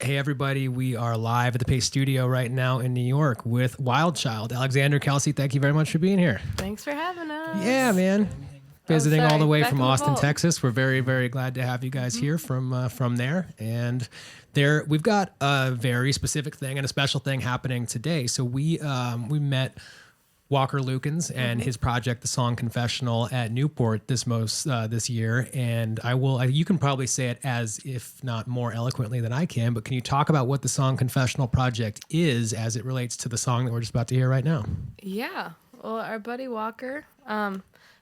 Hey, everybody. We are live at the Paste Studio right now in New York with Wild Child. Alexander, Kelsey, thank you very much for being here. Thanks for having us. Yeah, man. Visiting all the way Back from in the Austin, vault. Texas. We're very, very glad to have you guys here from there. And there, we've got a very specific thing and a special thing happening today. So we met Walker Lukens and his project, the song Confessional, at Newport this year. And you can probably say it as if not more eloquently than I can, but can you talk about what the song Confessional project is as it relates to the song that we're just about to hear right now? Yeah. Well, our buddy Walker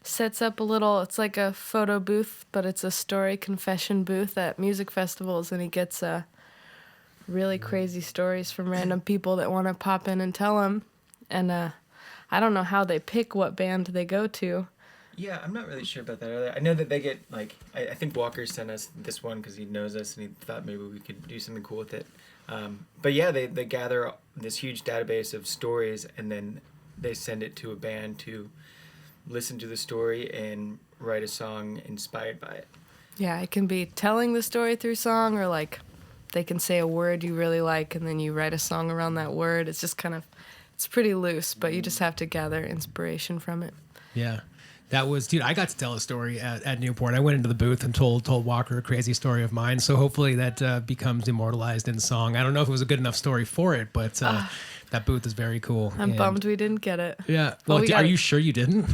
sets up it's like a photo booth, but it's a story confession booth at music festivals, and he gets really crazy stories from random people that want to pop in and tell him. And I don't know how they pick what band they go to. Yeah, I'm not really sure about that either. I know that they get, I think Walker sent us this one because he knows us and he thought maybe we could do something cool with it. But yeah, they gather this huge database of stories and then they send it to a band to listen to the story and write a song inspired by it. Yeah, it can be telling the story through song, or like they can say a word you really like and then you write a song around that word. It's just it's pretty loose, but you just have to gather inspiration from it. Yeah. That was, dude, I got to tell a story at Newport. I went into the booth and told Walker a crazy story of mine. So hopefully that becomes immortalized in song. I don't know if it was a good enough story for it, but that booth is very cool. I'm bummed we didn't get it. Yeah. Well, are you sure you didn't?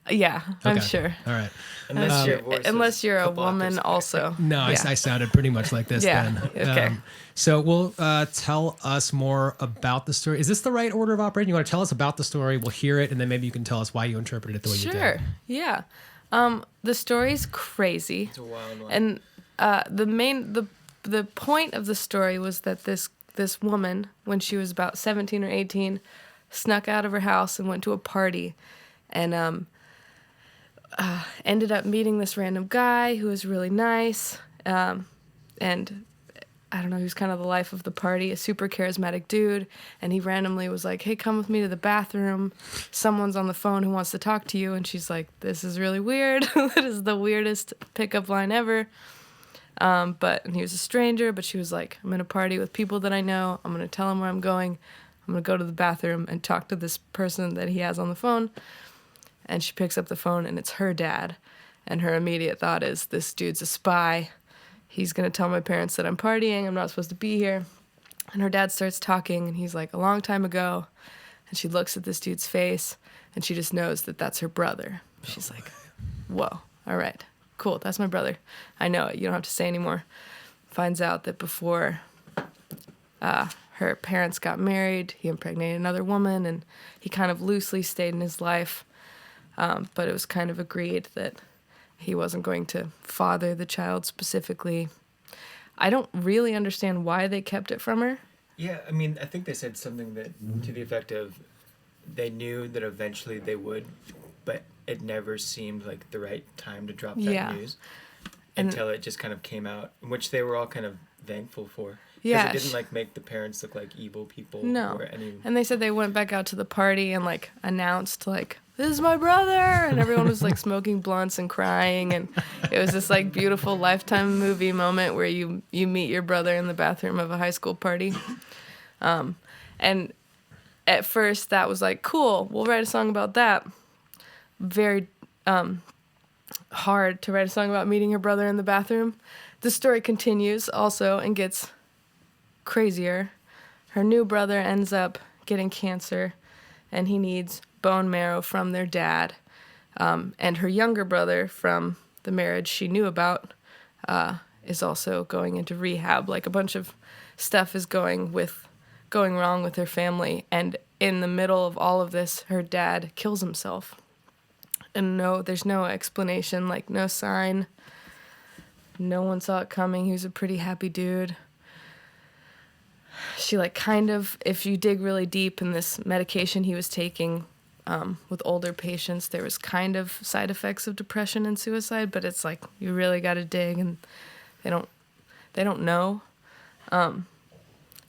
Yeah, I'm Okay. sure. All right. Unless you're a woman also. No, Yeah. I sounded pretty much like this Yeah, then. okay. So we'll tell us more about the story. Is this the right order of operating? You want to tell us about the story? We'll hear it, and then maybe you can tell us why you interpreted it the way you did. Sure, yeah. The story's crazy. It's a wild one. And the point of the story was that this woman, when she was about 17 or 18, snuck out of her house and went to a party, and ended up meeting this random guy who was really nice, and I don't know, he was kind of the life of the party, a super charismatic dude, and he randomly was like, hey, come with me to the bathroom. Someone's on the phone who wants to talk to you. And she's like, this is really weird. That is the weirdest pickup line ever. And he was a stranger, but she was like, I'm going to party with people that I know. I'm going to tell him where I'm going. I'm going to go to the bathroom and talk to this person that he has on the phone. And she picks up the phone, and it's her dad. And her immediate thought is, this dude's a spy. He's going to tell my parents that I'm partying. I'm not supposed to be here. And her dad starts talking, and he's like, a long time ago. And she looks at this dude's face, and she just knows that that's her brother. She's like, whoa, all right, cool, that's my brother. I know it. You don't have to say anymore. Finds out that before her parents got married, he impregnated another woman, and he kind of loosely stayed in his life. But it was kind of agreed that he wasn't going to father the child specifically. I don't really understand why they kept it from her. Yeah, I mean, I think they said something that to the effect of they knew that eventually they would, but it never seemed like the right time to drop that news until it just kind of came out, which they were all kind of thankful for. Yeah. Because it didn't make the parents look like evil people. No. Or any... And they said they went back out to the party and announced this is my brother, and everyone was smoking blunts and crying, and it was this beautiful Lifetime movie moment where you meet your brother in the bathroom of a high school party. And at first that was cool, we'll write a song about that. Very hard to write a song about meeting your brother in the bathroom. The story continues also and gets crazier. Her new brother ends up getting cancer, and he needs bone marrow from their dad. And her younger brother from the marriage she knew about is also going into rehab. A bunch of stuff is going wrong with her family. And in the middle of all of this, her dad kills himself. And there's no explanation, no sign. No one saw it coming. He was a pretty happy dude. She if you dig really deep in this medication he was taking with older patients, there was kind of side effects of depression and suicide, but it's you really got to dig, and they don't know.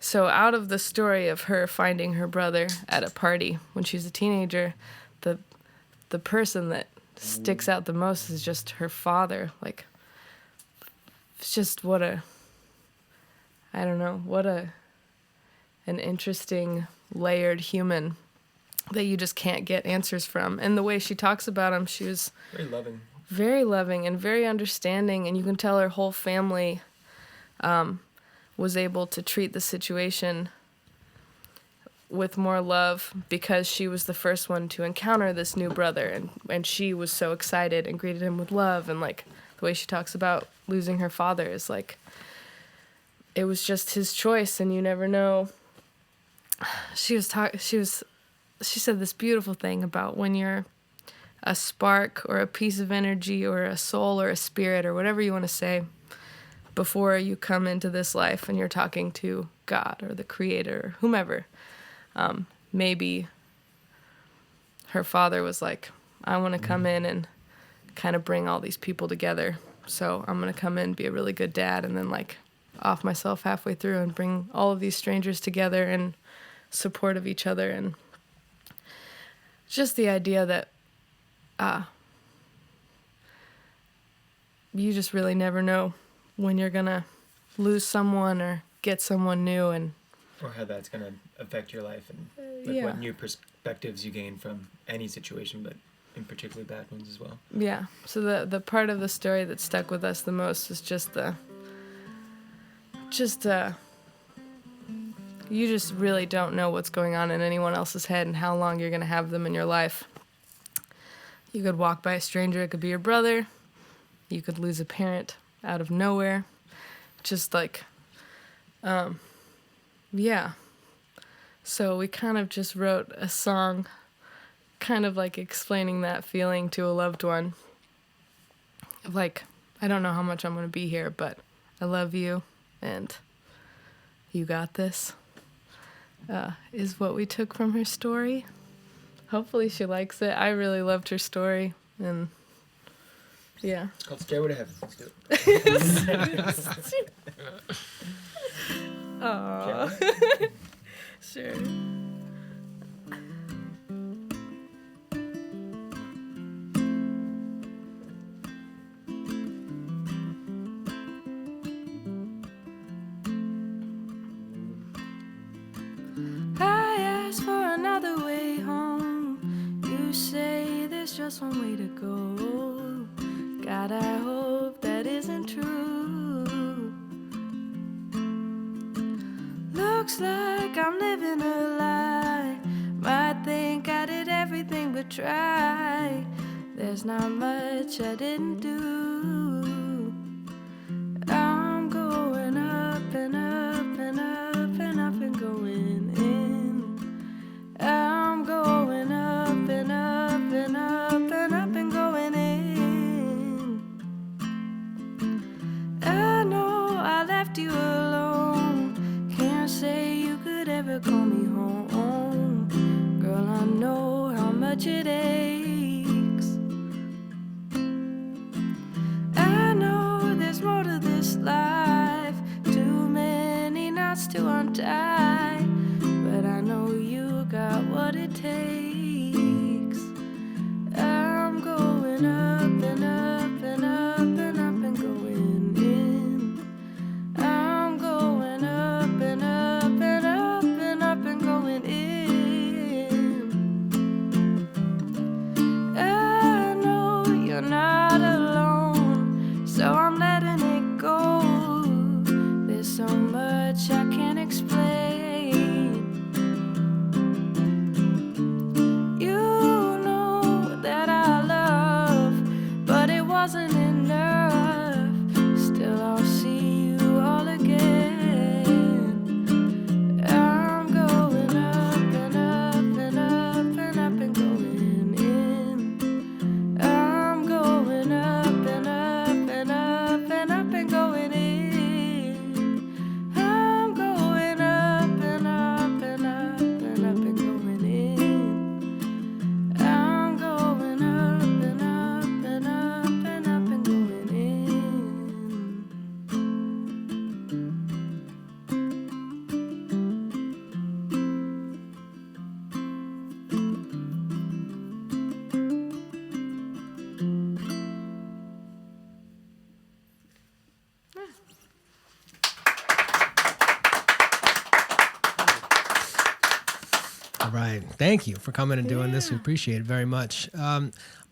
So out of the story of her finding her brother at a party when she's a teenager, the person that sticks out the most is just her father. It's just I don't know, what an interesting layered human that you just can't get answers from. And the way she talks about him, she was very loving and very understanding, and you can tell her whole family was able to treat the situation with more love because she was the first one to encounter this new brother, and she was so excited and greeted him with love. And like the way she talks about losing her father is like, it was just his choice, and you never know. She said this beautiful thing about when you're a spark or a piece of energy or a soul or a spirit or whatever you want to say before you come into this life and you're talking to God or the creator or whomever. Maybe her father was like, I want to come in and kind of bring all these people together. So I'm going to come in, be a really good dad, and then like off myself halfway through and bring all of these strangers together in support of each other. And just the idea that you just really never know when you're going to lose someone or get someone new, and or how that's going to affect your life, and like what new perspectives you gain from any situation, but in particularly bad ones as well. Yeah. So the part of the story that stuck with us the most is you just really don't know what's going on in anyone else's head and how long you're going to have them in your life. You could walk by a stranger, it could be your brother. You could lose a parent out of nowhere. Just like, yeah. So we kind of just wrote a song kind of like explaining that feeling to a loved one. Like, I don't know how much I'm going to be here, but I love you and you got this, is what we took from her story. Hopefully she likes it. I really loved her story, and yeah. It's called Stairway to Heaven. Let's do it. Aww. Sure. I asked for another way home. You say there's just one way to go. God, I hope that isn't true. Looks like I'm living a lie. Might think I did everything but try. There's not much I didn't do. I'm going up and up and up and up and going in. I'm going up and up and up and up and going in. I know I left you alone. Can't say you could ever call me home. Girl, I know how much it aches. I know there's more to this life, too many knots to untie, but I know you got what it takes. I'm going up and up and up and up and going in. I'm going up and up and up and up and going in. I know you're not alone, so I'm letting it go. There's so much I can't explain. You know that I love, but it wasn't enough. Still I'll see you all again. I'm going up and up and up and up and going in. I'm going up and up and up and up and going in. I'm going up and up and up and up and going in. I'm going up and up and up and up and going in. All right. Thank you for coming and doing this. We Yeah. appreciate it very much.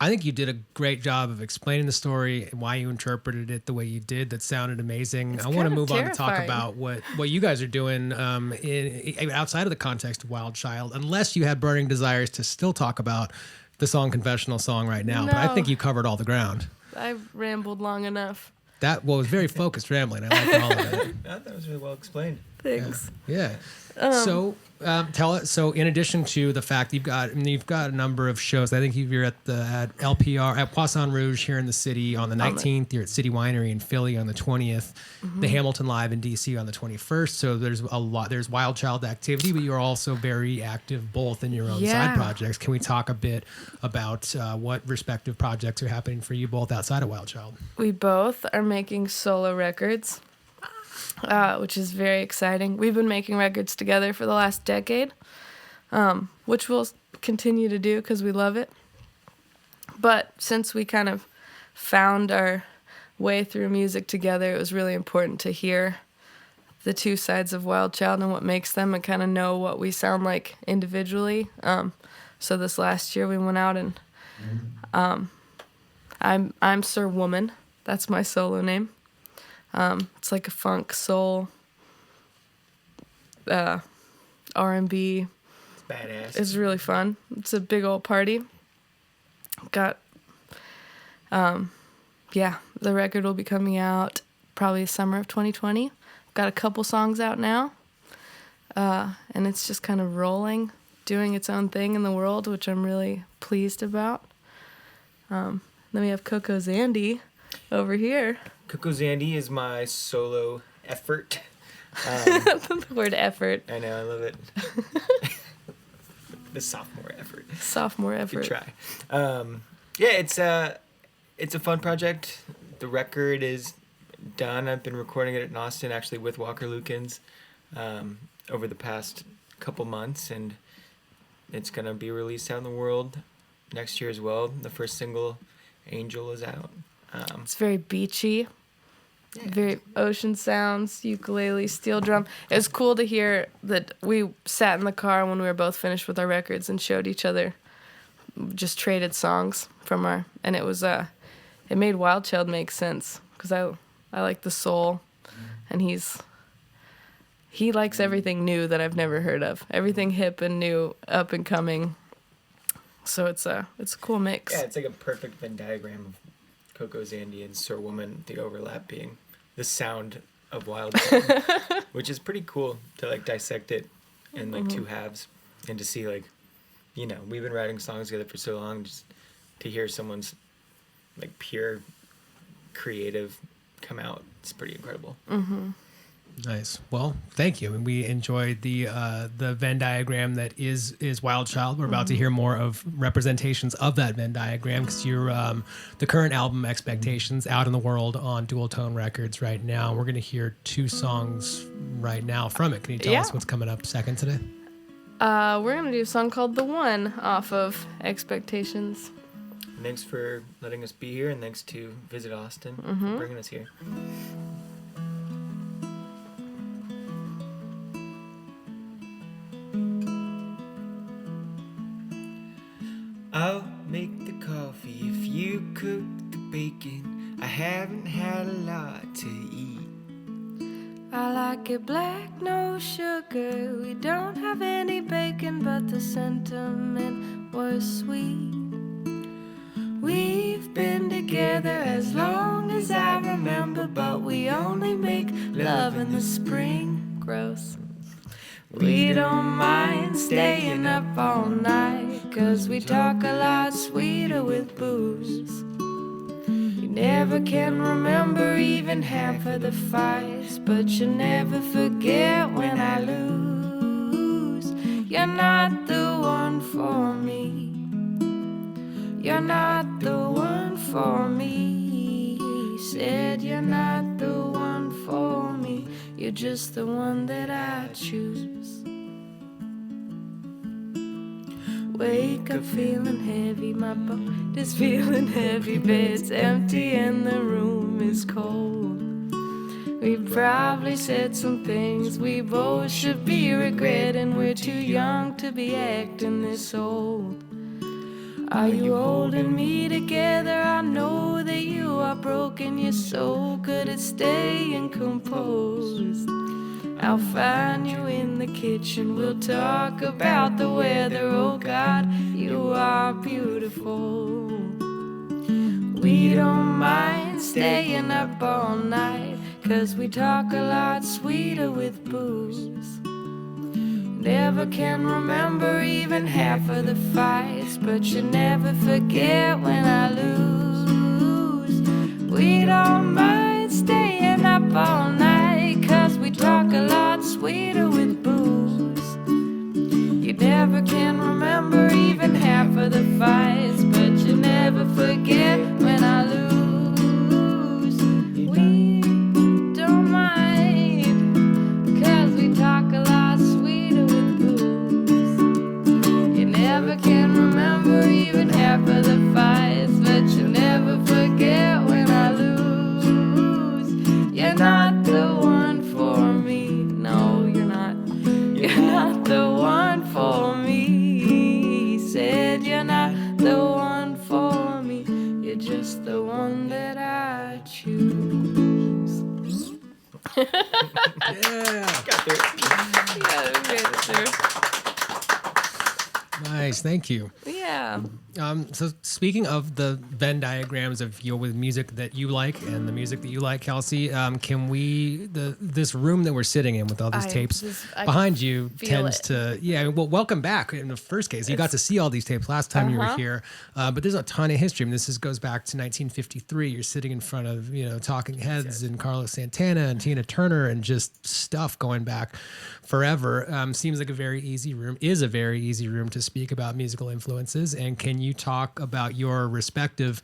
I think you did a great job of explaining the story and why you interpreted it the way you did. That sounded amazing. It's I want to kind of move on to talk terrifying. about what you guys are doing outside of the context of Wild Child, unless you had burning desires to still talk about the song Confessional Song right now. But I No. think you covered all the ground. I rambled long enough. That was very focused rambling. I liked all of it. I thought that was really well explained. Thanks. Yeah. So tell us. So in addition to the fact you've got a number of shows. I think you're at LPR at Poisson Rouge here in the city on the 19th. You're at City Winery in Philly on the 20th. The Hamilton Live in DC on the 21st. So there's a lot. There's Wild Child activity, but you're also very active both in your own Yeah. side projects. Can we talk a bit about what respective projects are happening for you both outside of Wild Child? We both are making solo records, which is very exciting. We've been making records together for the last decade, which we'll continue to do because we love it. But since we kind of found our way through music together, it was really important to hear the two sides of Wild Child and what makes them, and kind of know what we sound like individually. So this last year we went out and I'm Sir Woman. That's my solo name. It's like a funk, soul, R&B. It's badass. It's really fun. It's a big old party. Got, the record will be coming out probably summer of 2020. Got a couple songs out now, and it's just kind of rolling, doing its own thing in the world, which I'm really pleased about. Then we have Coco Zandy over here. Coco Zandy is my solo effort. The word effort. I know, I love it. The sophomore effort. Sophomore effort. Good try. Yeah, it's a fun project. The record is done. I've been recording it in Austin, actually, with Walker Lukens over the past couple months, and it's gonna be released out in the world next year as well. The first single, Angel, is out. It's very beachy. Yeah, Very ocean sounds, ukulele, steel drum. It was cool to hear that we sat in the car when we were both finished with our records and showed each other, just traded songs from our, and it was it made Wild Child make sense because I like the soul, and he likes everything new that I've never heard of, everything hip and new, up and coming. So it's a cool mix. Yeah, it's like a perfect Venn diagram of Coco Zandy and Sir Woman, the overlap being the sound of Wild Child, which is pretty cool to like dissect it in like two halves and to see like, you know, we've been writing songs together for so long, just to hear someone's like pure creative come out, it's pretty incredible. Nice. Well, thank you. And we enjoyed the Venn diagram that is Wild Child. We're about to hear more of representations of that Venn diagram because you're the current album Expectations out in the world on Dual Tone Records right now. We're going to hear two songs right now from it. Can you tell us what's coming up second today? We're gonna do a song called "The One" off of Expectations. Thanks for letting us be here, and thanks to Visit Austin for bringing us here. I'll make the coffee if you cook the bacon. I haven't had a lot to eat. I like it black, no sugar. We don't have any bacon, but the sentiment was sweet. We've been together as long as I remember, but we only make love in the spring. Gross. We don't mind staying up all night, 'cause we talk a lot sweeter with booze. You never can remember even half of the fights, but you never forget when I lose. You're not the one for me. You're not the one for me. He said you're not the one for me. You're just the one that I choose. Wake up feeling heavy, my boat is feeling heavy. Bed's empty and the room is cold. We probably said some things we both should be regretting. We're too young to be acting this old. Are you holding me together? I know that you are broken. You're so good at staying composed. I'll find you in the kitchen. We'll talk about the weather. Oh God, you are beautiful. We don't mind staying up all night, 'cause we talk a lot sweeter with booze. Never can remember even half of the fights, but you never forget when I lose. We don't mind staying up all night, 'cause we talk a lot sweeter with booze. You never can remember even half of the fights, but you never forget when I lose. We don't mind, 'cause we talk a lot sweeter with booze. You never can remember even half of the fights, but you never forget when I lose. You're not the one for me. No, you're not. You're not the one for me. He said you're not the one for me. You're just the one that I choose. Yeah. Got there. Yeah, okay, sir. Nice. Thank you. Yeah. So speaking of the Venn diagrams of with music that you like and the music that you like, Kelsey, can we this room that we're sitting in with all these tapes I behind you feel tends it. to well, welcome back. In the first case, you got to see all these tapes last time you were here, but there's a ton of history. I mean, this goes back to 1953. You're sitting in front of Talking Heads and Carlos Santana and Tina Turner and just stuff going back forever. Seems like a very easy room to speak about musical influences. And can you talk about your respective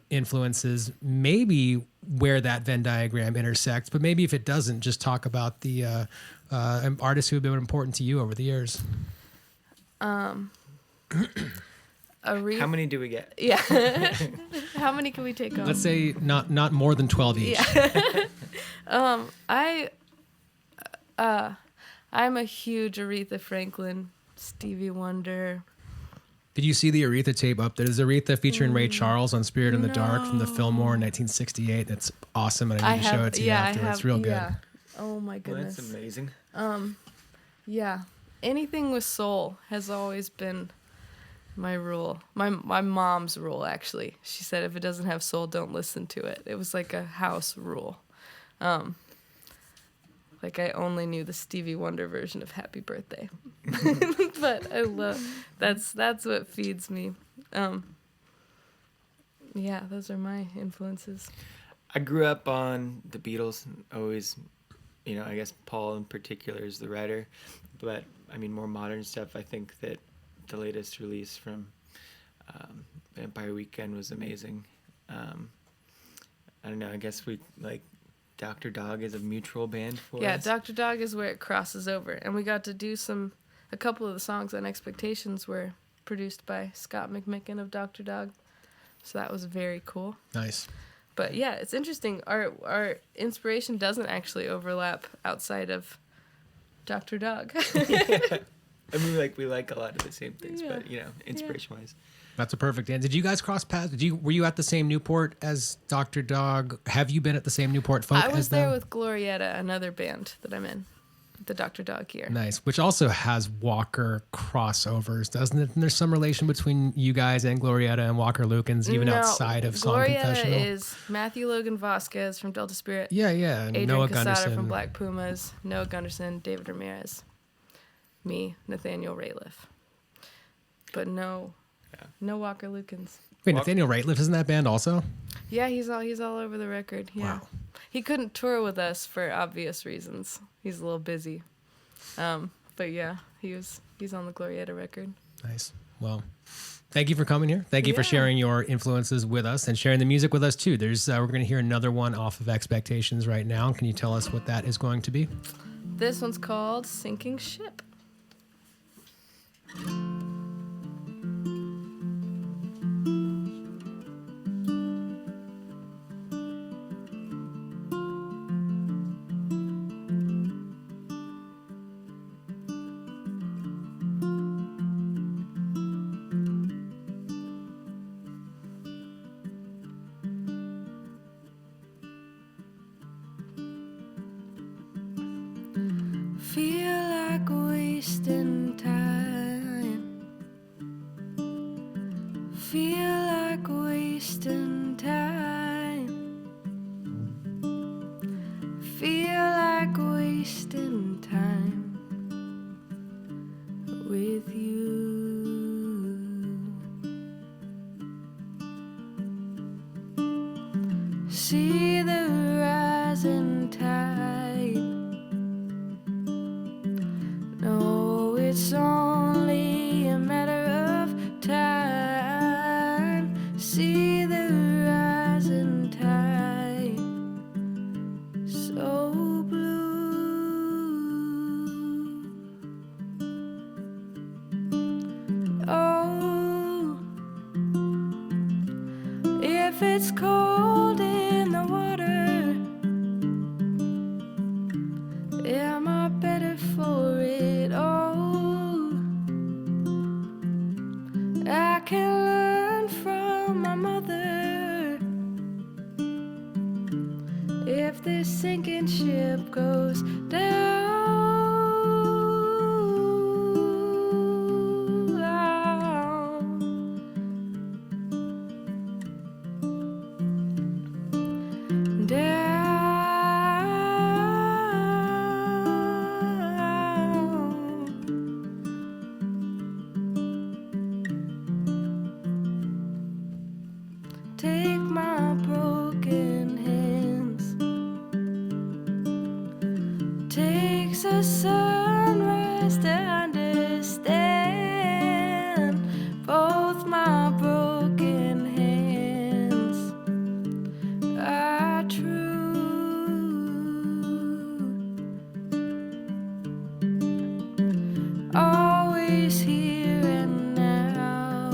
influences, maybe where that Venn diagram intersects, but maybe if it doesn't, just talk about the artists who have been important to you over the years. How many do we get? Yeah. How many can we take on? Let's say not more than 12 each. Yeah. I'm a huge Aretha Franklin, Stevie Wonder. Did you see the Aretha tape up there? There's Aretha featuring Ray Charles on Spirit in the Dark from the Fillmore in 1968. That's awesome, and I need to show it to you after. It's real good. Yeah. Oh my Well, goodness. that's amazing. Yeah. Anything with soul has always been my rule. My mom's rule, actually. She said if it doesn't have soul, don't listen to it. It was like a house rule. Like I only knew the Stevie Wonder version of Happy Birthday. But I love that's what feeds me. Yeah, those are my influences. I grew up on the Beatles. Always, I guess Paul in particular is the writer. But, I mean, more modern stuff, I think that the latest release from Vampire Weekend was amazing. I don't know, I guess we, Dr. Dog is a mutual band for us. Yeah, Dr. Dog is where it crosses over. And we got to do a couple of the songs on Expectations were produced by Scott McMicken of Dr. Dog. So that was very cool. Nice. But yeah, it's interesting. Our inspiration doesn't actually overlap outside of Dr. Dog. Yeah. I mean, we like a lot of the same things, Yeah. but, inspiration-wise. That's a perfect answer. Did you guys cross paths? Were you at the same Newport as Dr. Dog? Have you been at the same Newport Folk I as was them? there with Glorietta, another band that I'm in, the Dr. Dog year. Nice, which also has Walker crossovers, doesn't it? And there's some relation between you guys and Glorietta and Walker Lukens, even outside of Song Glorietta Confessional. is Matthew Logan Vasquez from Delta Spirit. Yeah, and Adrian Noah Casada Gunderson from Black Pumas, Noah Gunderson, David Ramirez, me, Nathaniel Rateliff. But no Walker Lukens. Wait, Nathaniel Rateliff isn't that band also? Yeah, he's all over the record. Yeah. Wow. He couldn't tour with us for obvious reasons. He's a little busy. But yeah, he's on the Glorietta record. Nice. Well, thank you for coming here. Thank you for Yeah. sharing your influences with us and sharing the music with us too. There's we're going to hear another one off of Expectations right now. Can you tell us what that is going to be? This one's called Sinking Ship. Feel like wasting time. Feel like wasting time. Feel like wasting time with you. See the rising tide. No, it's only a matter of time. See the rising tide. So blue. Oh, if it's cold in the water, am I better for it? Oh, I can learn from my mother. If this sinking ship goes down, take my broken hands. Takes a sunrise to understand both my broken hands are true. Always here and now.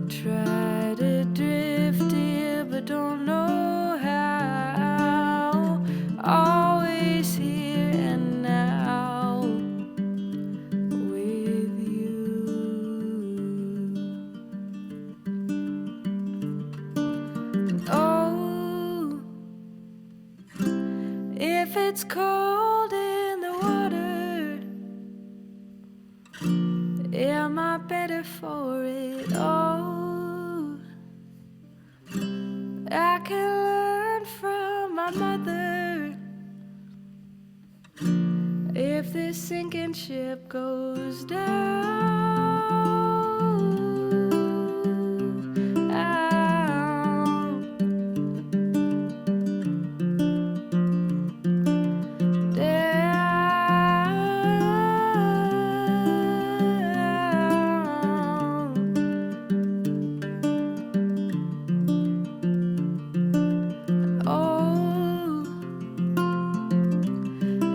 Try to drift here, but don't know how. Always here and now with you. Oh, if it's cold in the water, am I better for it? Oh, I can learn from my mother. If this sinking ship goes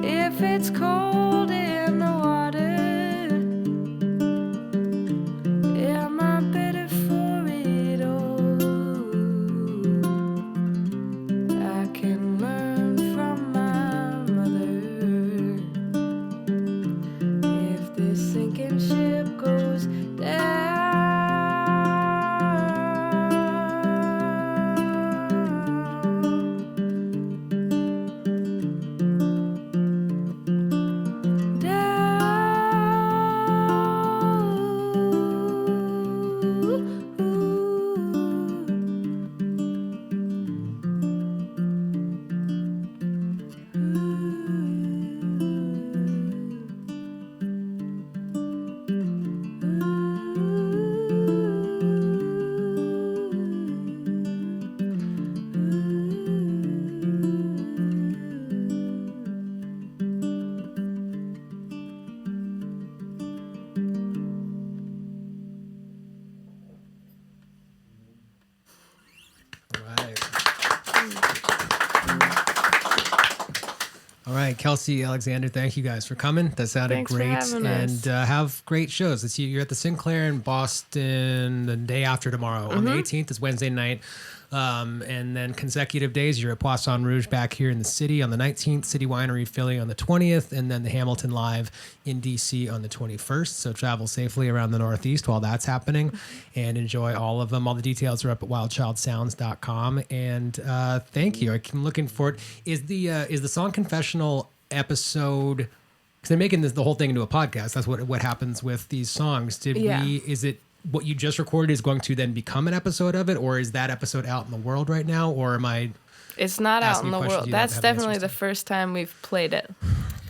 if it's cold in the water, am I better for it? Oh, I can learn from my mother. If this sinking ship goes down. All right, Kelsey, Alexander, thank you guys for coming. That sounded Thanks for great. having us. And have great shows. Let's see, you're at the Sinclair in Boston the day after tomorrow. On the 18th is Wednesday night. And then consecutive days, you're at Poisson Rouge back here in the city on the 19th, City Winery Philly on the 20th, and then the Hamilton Live in DC on the 21st. So travel safely around the Northeast while that's happening and enjoy all of them. All the details are up at wildchildsounds.com. And thank you. I'm looking forward. Is the song Confessional episode, because they're making the whole thing into a podcast. That's what happens with these songs. Is it what you just recorded is going to then become an episode of it, or is that episode out in the world right now, or am I? It's not out asking in you the questions world. you don't That's have definitely answers the to? first time we've played it.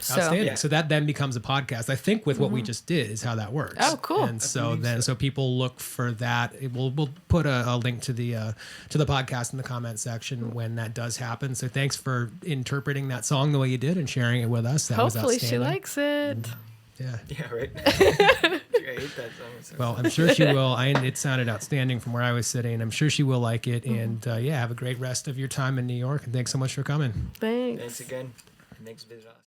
So Outstanding. Yeah. So that then becomes a podcast. I think with what we just did is how that works. Oh, cool. And so so people look for that. We'll put a link to the podcast in the comment section when that does happen. So thanks for interpreting that song the way you did and sharing it with us. That was hopefully she outstanding. likes it. Yeah. Yeah, right. I hate that song. So Well, I'm sure she will. It sounded outstanding from where I was sitting. I'm sure she will like it. And have a great rest of your time in New York. And thanks so much for coming. Thanks. thanks again. And thanks for visiting us.